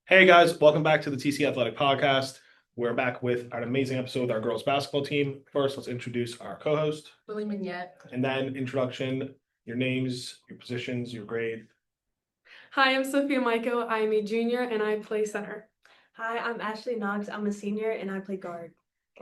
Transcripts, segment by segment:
Hey guys, welcome back to the TC Athletic Podcast. We're back with an amazing episode with our girls basketball team. First, let's introduce our co-host. Lily Mignette. And then introduction, your names, your positions, your grade. Hi, I'm Sophia Mikco. I'm a junior and I play center. Hi, I'm Ashley Knox. I'm a senior and I play guard.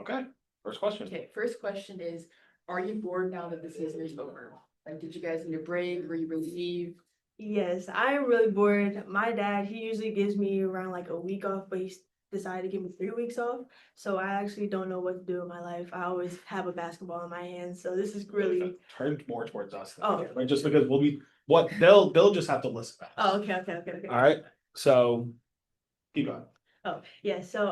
Okay, first question. Okay, first question is, are you bored now that the season is over? Like, did you guys need a break? Were you relieved? Yes, I am really bored. My dad, he usually gives me around like a week off, but he decided to give me 3 weeks off. So I actually don't know what to do in my life. I always have a basketball in my hands. So this is really. Turn more towards us. Oh. Right? Just because we'll be what they'll just have to listen back. Oh, okay. All right. So keep going. Oh, yeah. So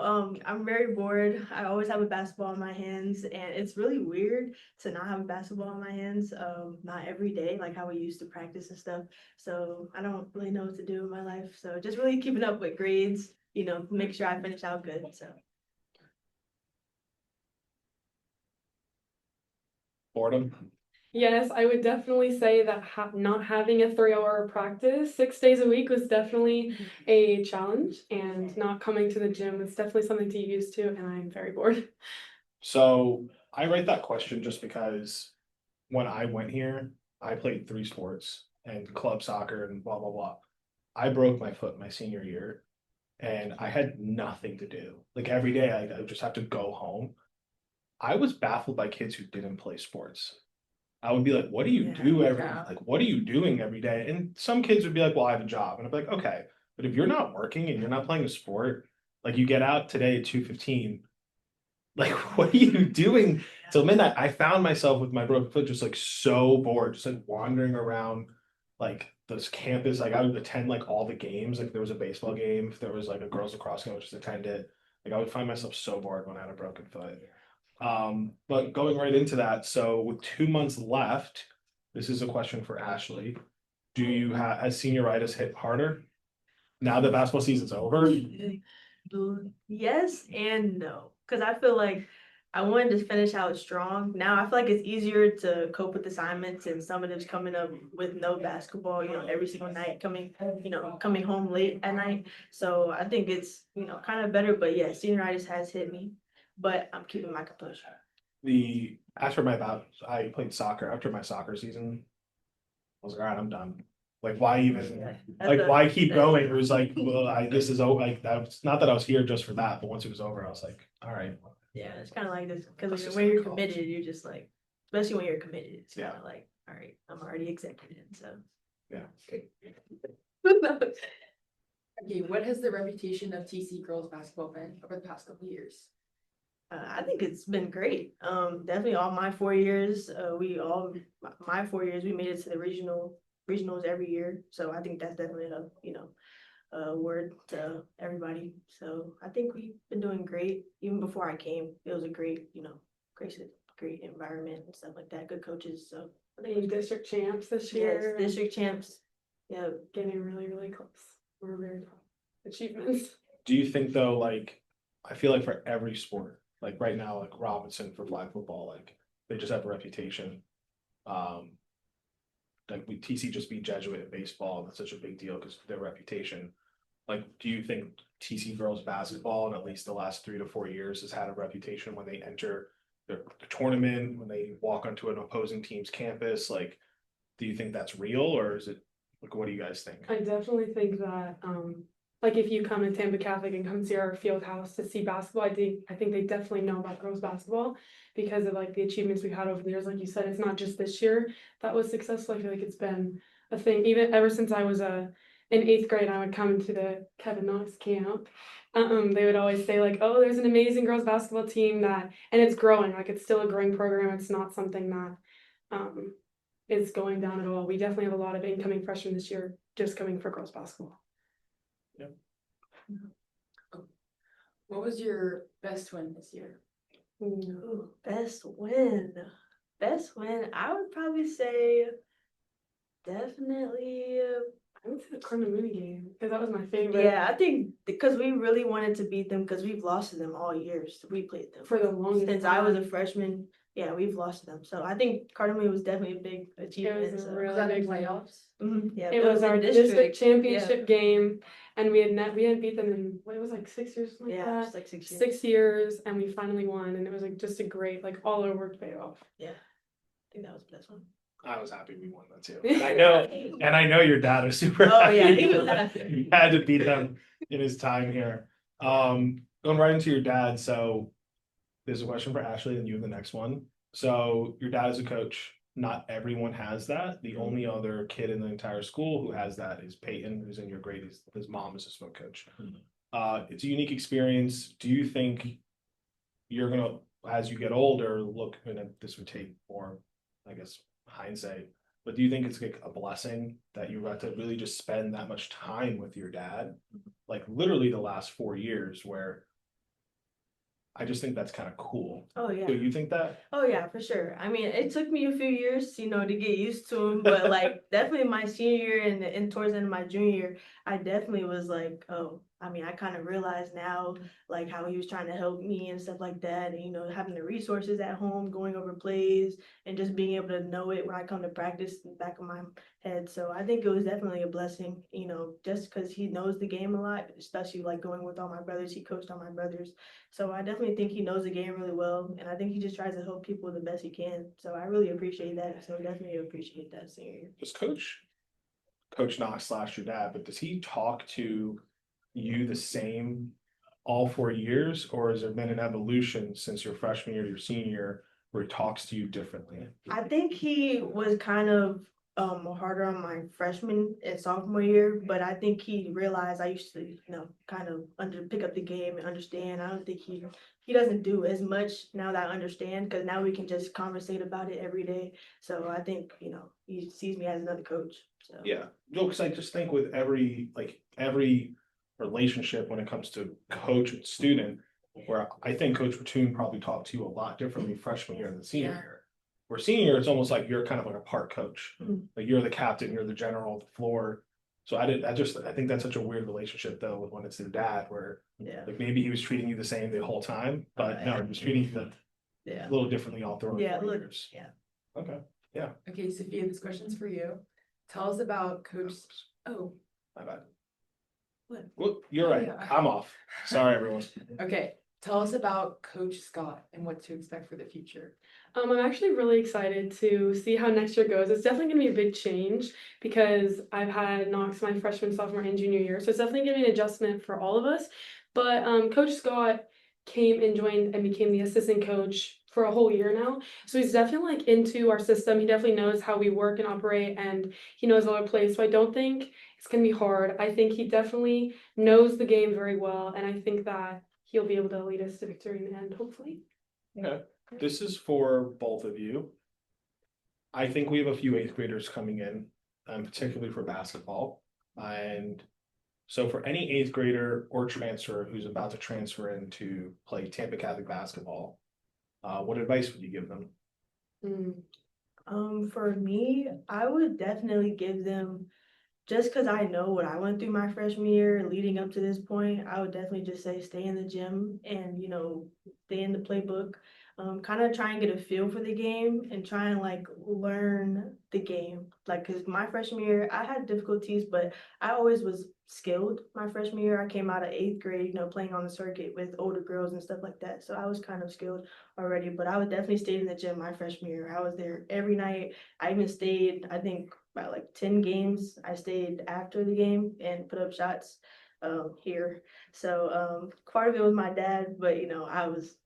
I'm very bored. I always have a basketball in my hands, and it's really weird to not have a basketball in my hands. Not every day, like how we used to practice and stuff. So I don't really know what to do in my life. So just really keeping up with grades, make sure I finish out good. So Boredom. Yes, I would definitely say that not having a 3-hour practice 6 days a week was definitely a challenge, and not coming to the gym is definitely something to get used to, and I'm very bored. So I write that question just because when I went here, I played 3 sports and club soccer and blah blah blah. I broke my foot my senior year and I had nothing to do. Like every day I would just have to go home. I was baffled by kids who didn't play sports. I would be like, what do you do what are you doing every day? And some kids would be like, well, I have a job. And I'd be like, okay, but if you're not working and you're not playing a sport, like you get out today at 2:15, like what are you doing till midnight? I found myself with my broken foot just like so bored, just like wandering around like this campus. Like I would attend like all the games. Like if there was a baseball game, if there was like a girls lacrosse game, I would just attend it. Like I would find myself so bored when I had a broken foot. But going right into that, so with 2 months left, this is a question for Ashley. Do you have has senioritis hit harder now that basketball season's over? Yes and no, because I feel like I wanted to finish out strong. Now I feel like it's easier to cope with assignments and some of them's coming up with no basketball, every single night coming home late at night. So I think it's, kind of better. But yeah, senioritis has hit me, but I'm keeping my composure. I played soccer after my soccer season. I was like, all right, I'm done. Like, why even? Like, why keep going? It was like, well, this is over. Like, that's not that I was here just for that, but once it was over, I was like, all right. Yeah, it's kind of like this because when you're committed, you're just like, especially when you're committed, it's kind of like, all right, I'm already accepted it. So yeah. Okay, what has the reputation of TC girls basketball been over the past couple of years? I think it's been great. Definitely all my 4 years, my 4 years, we made it to the regionals every year. So I think that's definitely a word to everybody. So I think we've been doing great. Even before I came, it was a great, great environment and stuff like that. Good coaches. So I think Being district champs this year. yes, district champs. Yeah, getting really, really close. We're very proud. Achievements. Do you think though, like, I feel like for every sport, like right now, like Robinson for flag football, like they just have a reputation. Like TC just beat Jesuit in baseball. That's such a big deal because of their reputation. Like, do you think TC girls basketball in at least the last 3 to 4 years has had a reputation when they enter the tournament, when they walk onto an opposing team's campus? Like, do you think that's real or is it like, what do you guys think? I definitely think that, like if you come to Tampa Catholic and come see our field house to see basketball, I think they definitely know about girls basketball because of like the achievements we've had over the years. Like you said, it's not just this year that was successful. I feel like it's been a thing even ever since I was in 8th grade. I would come to the Kevin Knox camp. They would always say like, oh, there's an amazing girls basketball team and it's growing. Like it's still a growing program. It's not something that is going down at all. We definitely have a lot of incoming freshmen this year just coming for girls basketball. Yeah. What was your best win this year? Ooh, best win. I would probably say definitely. I would say the Corner game because that was my favorite. Yeah, I think because we really wanted to beat them because we've lost to them all years. We played them for the longest since time. I was a freshman. Yeah, we've lost to them. So I think Cardinal was definitely a big achievement. It was a Was that in playoffs? Mm-hmm. Yeah, it was our district championship game, And we hadn't beat them in, what, it was like 6 years, something like Yeah, that. it's like 6 years. 6 years, and we finally won, and it was like just a great, like, all our work paid off. Yeah, I think that was the best one. I was happy we won that too. And I know your dad was super Oh, happy. yeah, he was happy. He had to beat them in his time here. Going right into your dad, so there's a question for Ashley, and you have the next one. So your dad is a coach. Not everyone has that. The only other kid in the entire school who has that is Peyton, who's in your grade. His mom is a swim coach. It's a unique experience. Do you think you're gonna, as you get older, look, and this would take more, I guess, hindsight, but do you think it's like a blessing that you got to really just spend that much time with your dad? Like literally the last 4 years, where I just think that's kind of cool. Oh, yeah. Do you think that? Oh yeah, for sure. I mean, it took me a few years, to get used to him, but like definitely my senior year and towards the end of my junior year, I definitely was like, oh, I mean, I kind of realize now like how he was trying to help me and stuff like that, and having the resources at home, going over plays, and just being able to know it when I come to practice in the back of my head. So I think it was definitely a blessing, just because he knows the game a lot, especially like going with all my brothers. He coached all my brothers. So I definitely think he knows the game really well, and I think he just tries to help people the best he can. So I really appreciate that. So definitely appreciate that senior year. Does Coach Knox / your dad, but does he talk to you the same all 4 years, or has there been an evolution since your freshman year to your senior year where he talks to you differently? I think he was kind of harder on my freshman and sophomore year, but I think he realized I used to, kind of pick up the game and understand. I don't think he doesn't do as much now that I understand, because now we can just conversate about it every day. So I think, he sees me as another coach. So Yeah, no, because I just think with every relationship when it comes to coach and student, where I think Coach Platoon probably talked to you a lot differently freshman year than senior Yeah. year. Where senior year, it's almost like you're kind of like a part coach, Mhm. like you're the captain, you're the general of the floor. So I think that's such a weird relationship though, with when it's their dad, where yeah, like maybe he was treating you the same the whole time, but no, he was treating you yeah, a little differently all throughout yeah, 4 look, years. yeah. Okay, Okay, Sophia, this question's for you. Tell us about Coach, oh, my bad. what? Well, you're Oh, right. yeah. I'm off. Sorry, everyone. Okay, tell us about Coach Scott and what to expect for the future. I'm actually really excited to see how next year goes. It's definitely gonna be a big change because I've had Knox my freshman, sophomore, and junior year, so it's definitely gonna be an adjustment for all of us. But Coach Scott came and joined and became the assistant coach for a whole year now, so he's definitely like into our system. He definitely knows how we work and operate, and he knows all our plays. So I don't think it's gonna be hard. I think he definitely knows the game very well, and I think that he'll be able to lead us to victory in the end, hopefully. Okay, this is for both of you. I think we have a few 8th graders coming in, particularly for basketball. And so for any 8th grader or transfer who's about to transfer in to play Tampa Catholic basketball, what advice would you give them? For me, I would definitely give them, just because I know what I went through my freshman year leading up to this point, I would definitely just say stay in the gym and, stay in the playbook. Kind of try and get a feel for the game and try and like learn the game. Like, cause my freshman year, I had difficulties, but I always was skilled. My freshman year, I came out of 8th grade, playing on the circuit with older girls and stuff like that. So I was kind of skilled already, but I would definitely stay in the gym my freshman year. I was there every night. I even stayed, I think, about like 10 games. I stayed after the game and put up shots here. So part of it was my dad, but I was,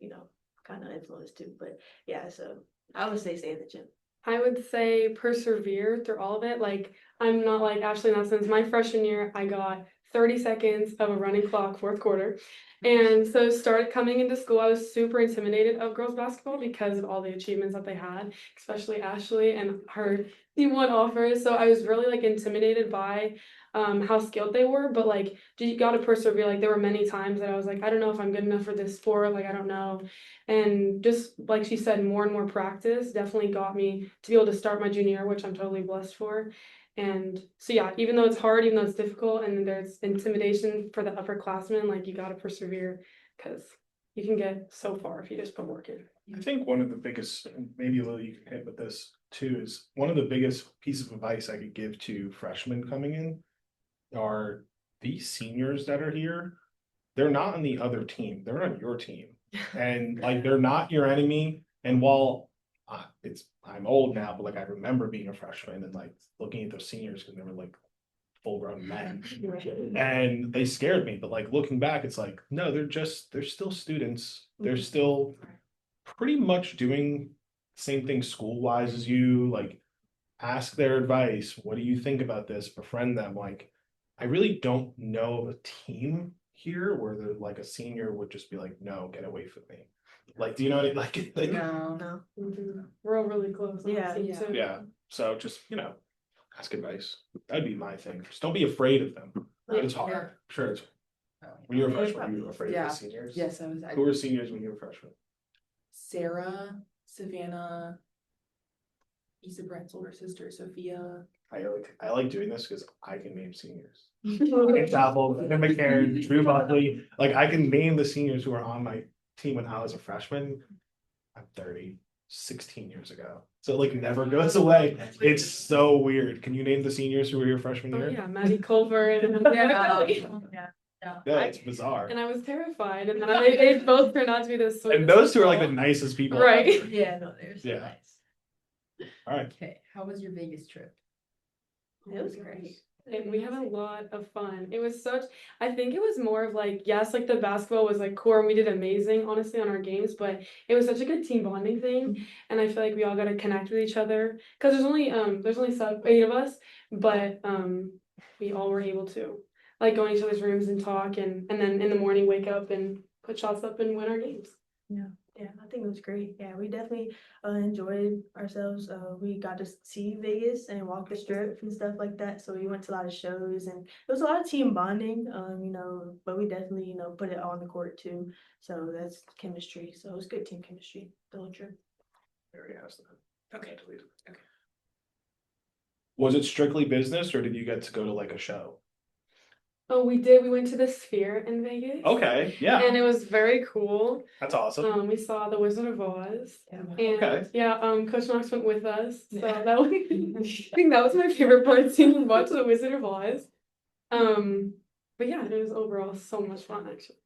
kind of influenced too. But yeah, so I would say stay in the gym. I would say persevere through all of it. Like, I'm not like Ashley in that sense. My freshman year, I got 30 seconds of a running clock, 4th quarter. And so started coming into school, I was super intimidated of girls basketball because of all the achievements that they had, especially Ashley and her team one offers. So I was really like intimidated by how skilled they were, but like you got to persevere. Like there were many times that I was like, I don't know if I'm good enough for this sport, like I don't know. And just like she said, more and more practice definitely got me to be able to start my junior year, which I'm totally blessed for. And so yeah, even though it's hard, even though it's difficult, and there's intimidation for the upperclassmen, like you got to persevere because you can get so far if you just put work in. I think one of the biggest, and maybe Lily, you can hit with this too, is one of the biggest pieces of advice I could give to freshmen coming in are these seniors that are here, they're not on the other team, they're on your team. And like, they're not your enemy. And while I'm old now, but like, I remember being a freshman and like looking at those seniors because they were like full grown men. And they scared me, but like looking back, it's like, no, they're still students. They're still pretty much doing the same thing school wise as you, like ask their advice. What do you think about this? Befriend them. Like, I really don't know of a team here where they're like a senior would just be like, no, get away from me. Like, do you know what I like No. No. We're all really close. on Yeah, the team, yeah. too. yeah. So just, ask advice. That'd be my thing. Just don't be afraid of them. It's hard. Yeah. I'm sure it's Oh, when you were a Yeah, freshman, you were afraid of Yeah. the seniors. Yes, I was. Who were seniors when you were a freshman? Sarah, Savannah, Issa Brent's older sister, Sophia. I like doing this because I can name seniors. It's Apple, McCarron, Drew Buckley. Like I can name the seniors who were on my team when I was a freshman. I'm 30, 16 years ago. So it like never goes away. It's so weird. Can you name the seniors who were your freshman Oh, year? yeah, Maddie Culver and Yeah, it's bizarre. and I was terrified, and then they both turned out to be the sweetest. And those two are like the people. nicest people. Right. ever. Yeah, no, they're so Yeah. nice. All right. Okay, how was your Vegas trip? It was great. And we had a lot of fun. It was I think it was more of like, yes, like the basketball was like core and we did amazing, honestly, on our games, but it was such a good team bonding thing. And I feel like we all got to connect with each other because there's only 8 of us, but we all were able to like go in each other's rooms and talk and then in the morning wake up and put shots up and win our games. Yeah, I think it was great. Yeah, we definitely enjoyed ourselves. We got to see Vegas and walk the strip and stuff like that. So we went to a lot of shows and it was a lot of team bonding, but we definitely, put it on the court too. So that's chemistry. So it was good team chemistry, the whole trip. There he has that. Okay. Okay. Was it strictly business or did you get to go to like a show? Oh, we did. We went to the Sphere in Vegas. Okay, yeah, And it was very cool. that's awesome. We saw The Wizard of Oz. Yeah. And Okay. yeah, Coach Knox went with us. So that was, I think that was my favorite part, seeing watch The Wizard of Oz. But yeah, it was overall so much fun actually.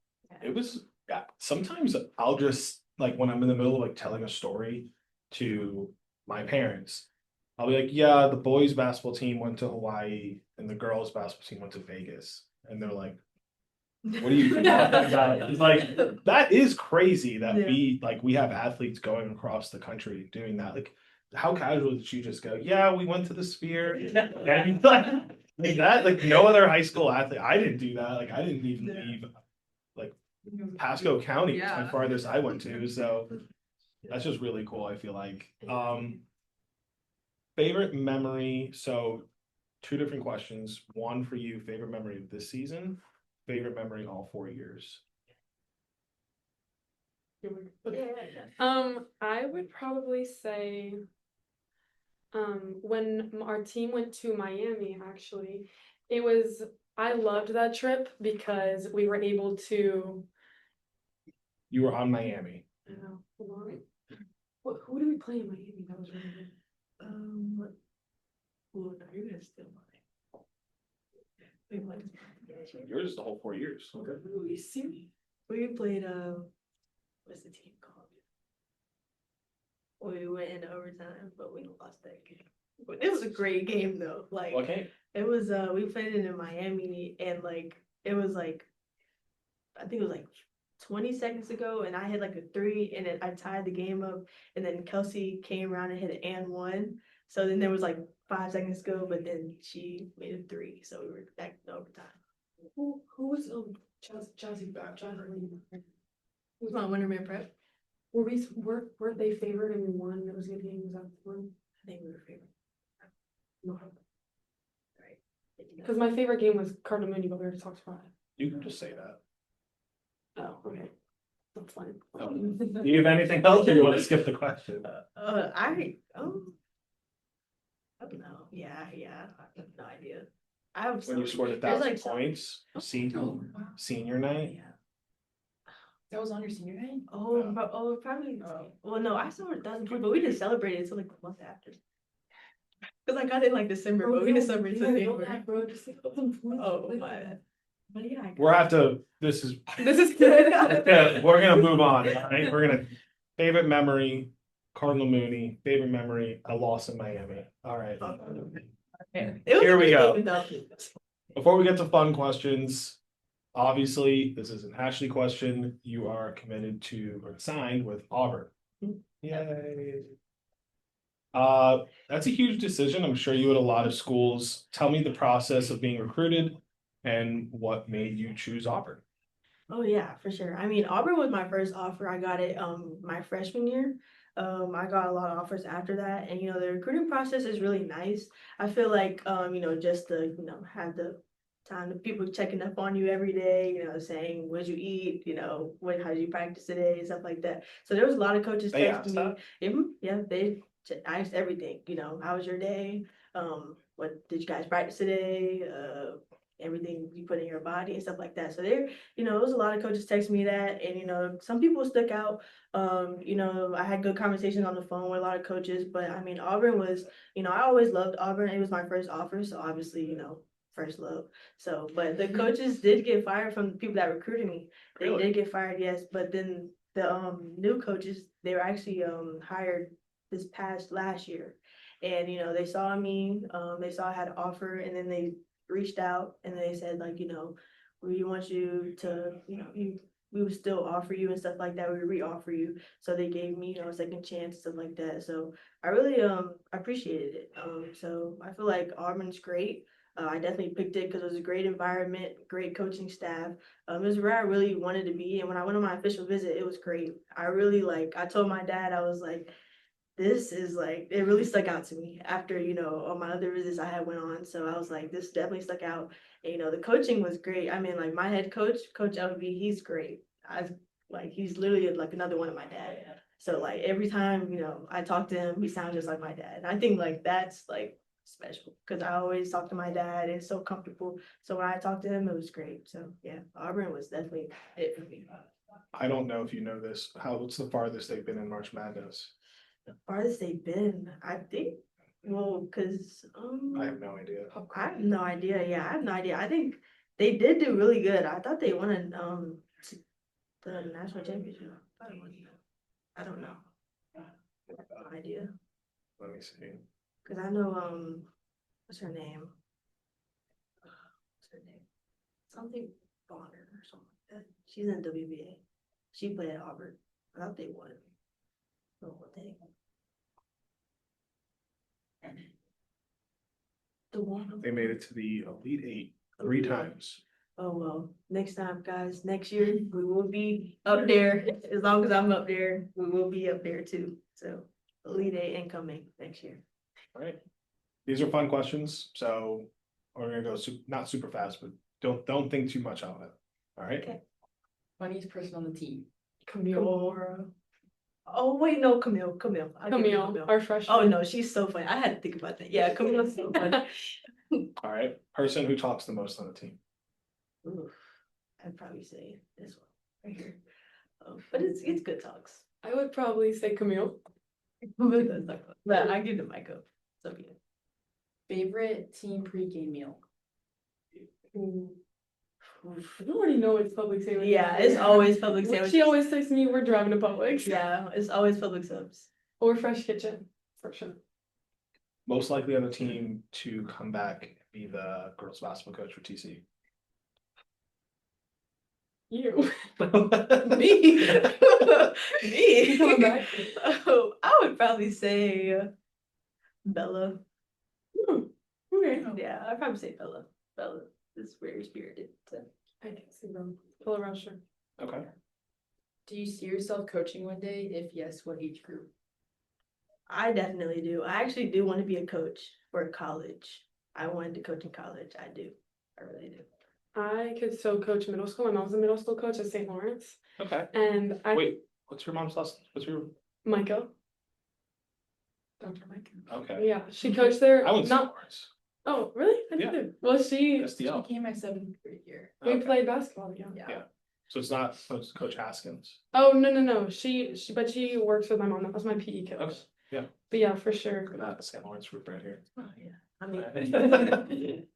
It was, yeah, sometimes I'll just, like, when I'm in the middle of like telling a story to my parents, I'll be like, yeah, the boys basketball team went to Hawaii and the girls basketball team went to Vegas. And they're like, what are you talking about? It's like, that is crazy that we have athletes going across the country doing that. Like, how casual did you just go, yeah, we went to the Sphere? And like that, like no other high school athlete, I didn't do that. Like, I didn't even leave like Pasco County was my farthest I went to. So that's just really cool, I feel like. Favorite memory. So 2 different questions. One for you, favorite memory of this season, favorite memory all 4 years. I would probably say when our team went to Miami, actually, I loved that trip because we were able to. You were on Miami. I don't know, hold on. Who did we play in Miami? That was really good. Well, no, you're gonna steal mine. Yours is the whole 4 years. Okay. We played what's the team called? We went into overtime, but we lost that game. But it was a great game though. Like Okay. it was we played it in Miami and like it was like I think it was like 20 seconds ago and I had like a 3 and then I tied the game up and then Kelsey came around and hit an and 1. So then there was like 5 seconds to go, but then she made a 3. So we were back in overtime. Who was Jazzy? Who's my winner prep? Weren't they favored and we won? It was a good game. Was that the one? I think we were favored. No. Right. Because my favorite game was Cardinal Mooney, but we already talked about it. You can just say that. Oh, okay. That's fine. Do you have anything else or you want to skip the question? I don't know. Yeah, I have no idea. I have When you scored there's 1,000 like some- points, senior night. That was on your senior night? Probably. Oh. Well, no, I saw 1,000 points, but we didn't celebrate it until like a month after. Cause I got it in like December, but we didn't celebrate until January. Oh my. But yeah, I We're have to, this is, This is good. we're gonna move on, all right? We're gonna, favorite memory, Cardinal Mooney, favorite memory, a loss in Miami. All right. It was Here a we good go. game, though. Before we get to fun questions, obviously, this is an Ashley question. You are committed to or signed with Auburn. Yay. That's a huge decision. I'm sure you had a lot of schools. Tell me the process of being recruited and what made you choose Auburn. Oh yeah, for sure. I mean, Auburn was my first offer. I got it my freshman year. I got a lot of offers after that, and the recruiting process is really nice. I feel like just to have the time the people checking up on you every day, saying what'd you eat, how did you practice today, and stuff like that. So there was a lot of coaches They texting asked me. that? Yeah, they asked everything. How was your day? What did you guys practice today? Everything you put in your body and stuff like that. So there, it was a lot of coaches texting me that, and some people stuck out. I had good conversations on the phone with a lot of coaches, but I mean, Auburn was, I always loved Auburn. It was my first offer, so obviously, first love. So, but the coaches did get fired from the people that recruited me. They Really? did get fired, yes. But then the new coaches, they were actually hired this past last year, and they saw me, they saw I had an offer, and then they reached out and they said like, we want you to, we would still offer you and stuff like that. We would re-offer you. So they gave me, a second chance, stuff like that. So I really appreciated it. So I feel like Auburn's great. I definitely picked it because it was a great environment, great coaching staff. It was where I really wanted to be. And when I went on my official visit, it was great. I really I told my dad, I was like, this is it really stuck out to me after, all my other visits I had went on. So I was like, this definitely stuck out. And, the coaching was great. I mean, my head coach, Coach LB, he's great. He's literally like another one of my dad. So every time, I talk to him, he sounds just like my dad. And I think that's special because I always talk to my dad and it's so comfortable. So when I talked to him, it was great. So yeah, Auburn was definitely it for me. I don't know if you know this. What's the farthest they've been in March Madness? The farthest they've been, I think, because I have no idea. I have no idea. Yeah, I have no idea. I think they did do really good. I thought they won the national championship. I don't know. I have no idea. Let me see. Because I know what's her name? What's her name? Something Bonner or something like that. She's in WBA. She played at Auburn. I thought they won. Oh, what they? The one. They made it to the Elite Eight 3 times. Oh well, next time, guys. Next year we will be up there. As long as I'm up there, we will be up there too. So Elite Eight incoming next year. All right. These are fun questions, so we're gonna go not super fast, but don't think too much on it. All right. Okay. Funniest person on the team. Camille. Oh wait, no, Camille. I'll give you Camille, our freshman. Oh no, she's so funny. I had to think about that. Yeah, Camille's so funny. All right. Person who talks the most on the team. Oof, I'd probably say this one right here. But it's good talks. I would probably say Camille. But I give the mic up. So yeah. Favorite team pregame meal. You already know it's public sandwich. Yeah, it's always public sandwich. She always texts me, we're driving to Publix. Yeah, it's always public subs. Or Fresh Kitchen, for sure. Most likely on the team to come back and be the girls basketball coach for TC. You. Me. You coming Me. back? Oh, I would probably say Bella. Okay. Yeah, I'd probably say Bella. Bella is very spirited. So. I can see them. Full Rusher. Okay. Do you see yourself coaching one day? If yes, what age group? I definitely do. I actually do want to be a coach for college. I wanted to coach in college. I do. I really do. I could still coach middle school. My mom's a middle school coach at St. Lawrence. Okay. And I Wait, what's your mom's last? What's your? Mikco. Dr. Mikco. Okay. Yeah, she coached there. I went to Not. Lawrence. Oh, really? I Yeah. did. Well, she. SDL. She came my 7th grade year. We Okay. played basketball together. Yeah. So it's not Coach Haskins. Oh no. She but she works with my mom. That was my PE coach. Okay. Yeah. But yeah, for sure. Look at that, the St. Lawrence group right here. Oh yeah. I mean.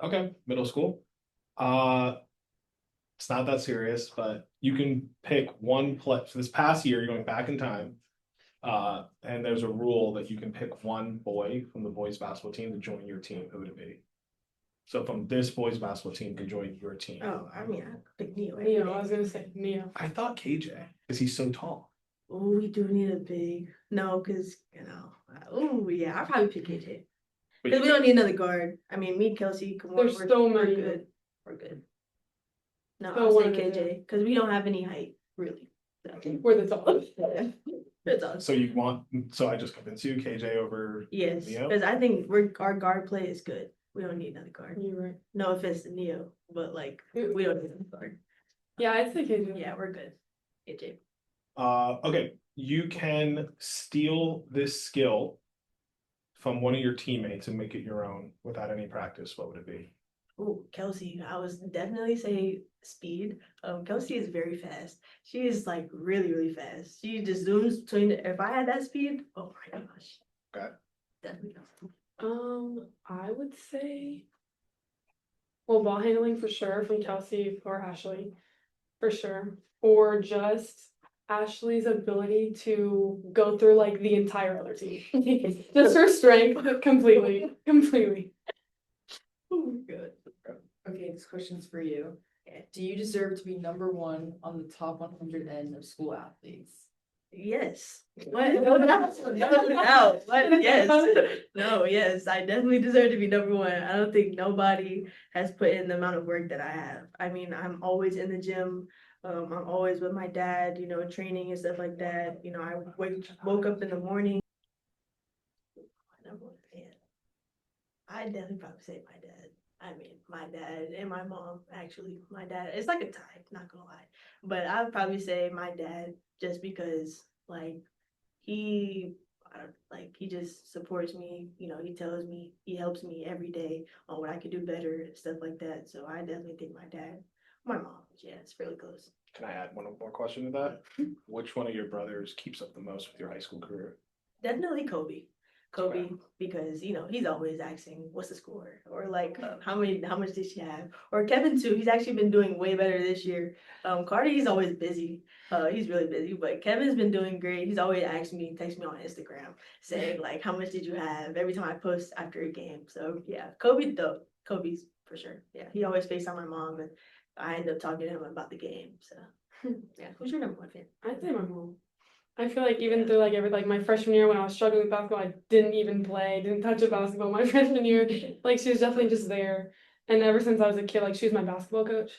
Okay, middle school. It's not that serious, but you can pick one play. So this past year, you're going back in time. And there's a rule that you can pick one boy from the boys basketball team to join your team. Who would it be? So from this boys basketball team can join your team. Oh, I mean, I pick Neo. Neo, I was gonna say Neo. I thought KJ, because he's so tall. Oh, we do need a big. No, because oh yeah, I'll probably pick KJ. But Because we don't need another guard. I mean, me, Kelsey, come on, There's so we're many. good. We're good. No, So I'll say one of the KJ because we don't have any height, really. So, We're the tallest. that's all. So you want, so I just convinced you KJ over Yes, Neo? because I think our guard play is good. We don't need another guard. You're right. No offense to Neo, but like we don't need another guard. Yeah, I'd say KJ. Yeah, we're good. KJ. Okay, you can steal this skill from one of your teammates and make it your own without any practice. What would it be? Oh, Kelsey, I was definitely say speed. Kelsey is very fast. She is like really, really fast. She just zooms between. If I had that speed, oh my gosh. Okay. Definitely Kelsey. I would say, well, ball handling for sure from Kelsey or Ashley, for sure, or just Ashley's ability to go through like the entire other team, just her strength, completely. Oh, good. Okay, this question's for you. Do you deserve to be number one on the top 100 end of school athletes? Yes. What? No. What? Yes. No. Yes. I definitely deserve to be number one. I don't think nobody has put in the amount of work that I have. I mean, I'm always in the gym. I'm always with my dad, training and stuff like that. I woke up in the morning. Number one, man. I definitely probably say my dad. I mean, my dad and my mom, actually. My dad, it's like a tie, not gonna lie. But I would probably say my dad just because, like, he, he just supports me. He tells me, he helps me every day on what I could do better and stuff like that. So I definitely think my dad, my mom, yeah, it's fairly close. Can I add one more question to that? Which one of your brothers keeps up the most with your high school career? Definitely Kobe. Kobe, because he's always asking what's the score or like how much did she have, or Kevin too. He's actually been doing way better this year. Cardi, he's always busy. He's really busy, but Kevin's been doing great. He's always asking me, text me on Instagram saying like how much did you have every time I post after a game. So yeah, Kobe's for sure. Yeah, he always FaceTime my mom and I end up talking to him about the game. So yeah, who's your number one fan? I'd say my mom. I feel like even through like my freshman year when I was struggling with basketball, I didn't even play, didn't touch a basketball my freshman year. Like she was definitely just there. And ever since I was a kid, like she was my basketball coach.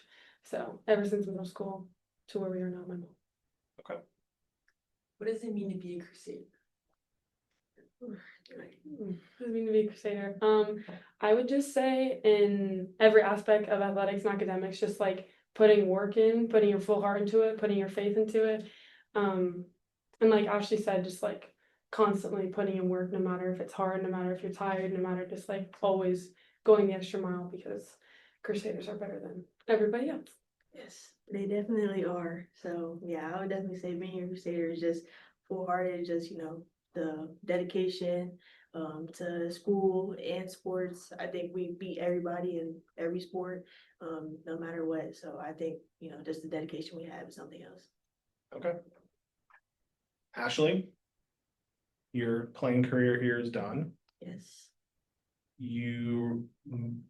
So ever since middle school to where we are now, my mom. Okay. What does it mean to be a Crusader? What does it mean to be a Crusader? I would just say in every aspect of athletics and academics, just like putting work in, putting your full heart into it, putting your faith into it. And like Ashley said, just like constantly putting in work, no matter if it's hard, no matter if you're tired, no matter just like always going the extra mile because Crusaders are better than everybody else. Yes, they definitely are. So yeah, I would definitely say being a Crusader is just full hearted, just the dedication to school and sports. I think we beat everybody in every sport, no matter what. So I think just the dedication we have is something else. Okay. Ashley, your playing career here is done. Yes. You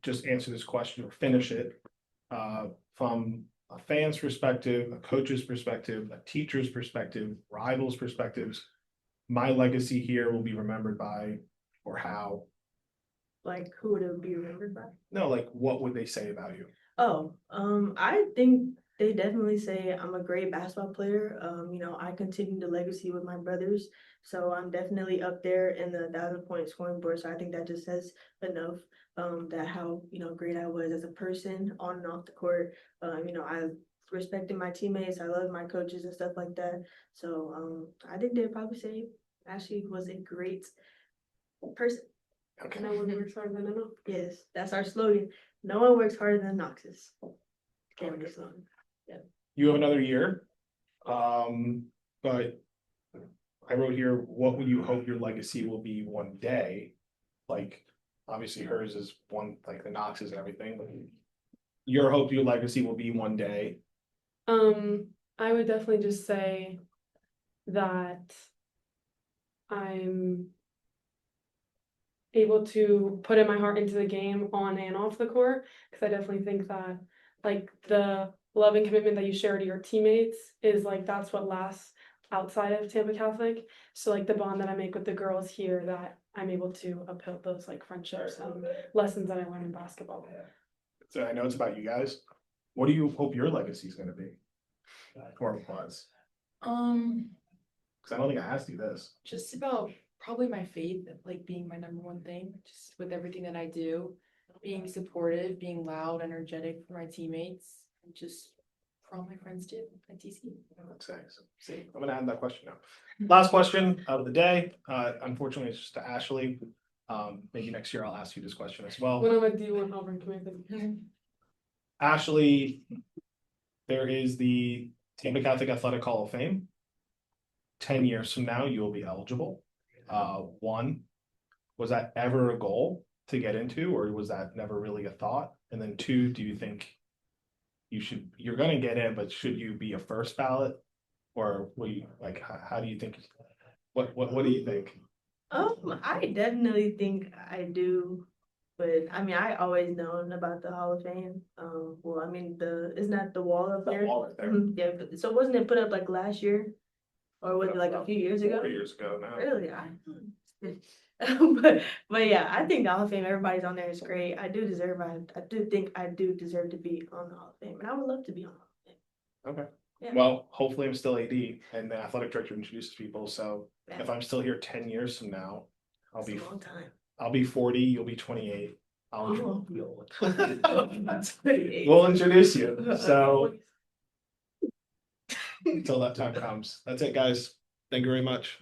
just answer this question or finish it from a fan's perspective, a coach's perspective, a teacher's perspective, rivals' perspectives. My legacy here will be remembered by, or how? Like who would it be remembered by? No, like what would they say about you? Oh, I think they definitely say I'm a great basketball player. I continue the legacy with my brothers, so I'm definitely up there in the 1,000-point scoring board. So I think that just says enough. That how great I was as a person on and off the court. I respected my teammates. I loved my coaches and stuff like that. So I think they'd probably say Ashley was a great person. Okay. No one works harder than enough. Yes, that's our slogan. No one works harder than Noxus. You have another year. But I wrote here, what would you hope your legacy will be one day? Like, obviously hers is one, like the Knoxes and everything, but your hope, your legacy will be one day. I would definitely just say that I'm able to put in my heart into the game on and off the court, because I definitely think that like the love and commitment that you share to your teammates is like that's what lasts outside of Tampa Catholic. So like the bond that I make with the girls here, that I'm able to uphold those like friendships and lessons that I learned in basketball. So I know it's about you guys. What do you hope your legacy is gonna be? For Buzz, because I don't think I asked you this. Just about probably my faith, like being my number one thing, just with everything that I do, being supportive, being loud, energetic for my teammates, and just for all my friends too at TC. That's nice. See, I'm gonna add that question now. Last question of the day. Unfortunately, it's just to Ashley. Maybe next year I'll ask you this question as well. When I'm a D1 Auburn committee. Ashley, there is the Tampa Catholic Athletic Hall of Fame. 10 years from now, you will be eligible. One, was that ever a goal to get into, or was that never really a thought? And then two, do you think you're gonna get in, but should you be a first ballot? Or will you, like, how do you think, what do you think? I definitely think I do, but I mean, I always known about the Hall of Fame. Well, I mean, isn't that the wall up That there? wall right there. Mhm, yeah, but, so wasn't it put up like last year? Or was it like a few years ago? 4 years ago now. Really? But yeah, I think the Hall of Fame, everybody's on there is great. I do think I do deserve to be on the Hall of Fame, and I would love to be on the Hall of Fame. Okay. Yeah. Well, hopefully I'm still AD and the athletic director introduces people. So Yeah. if I'm still here 10 years from now, It's a long time. I'll be 40, you'll be 28. Oh. We'll introduce you. So until that time comes. That's it, guys. Thank you very much.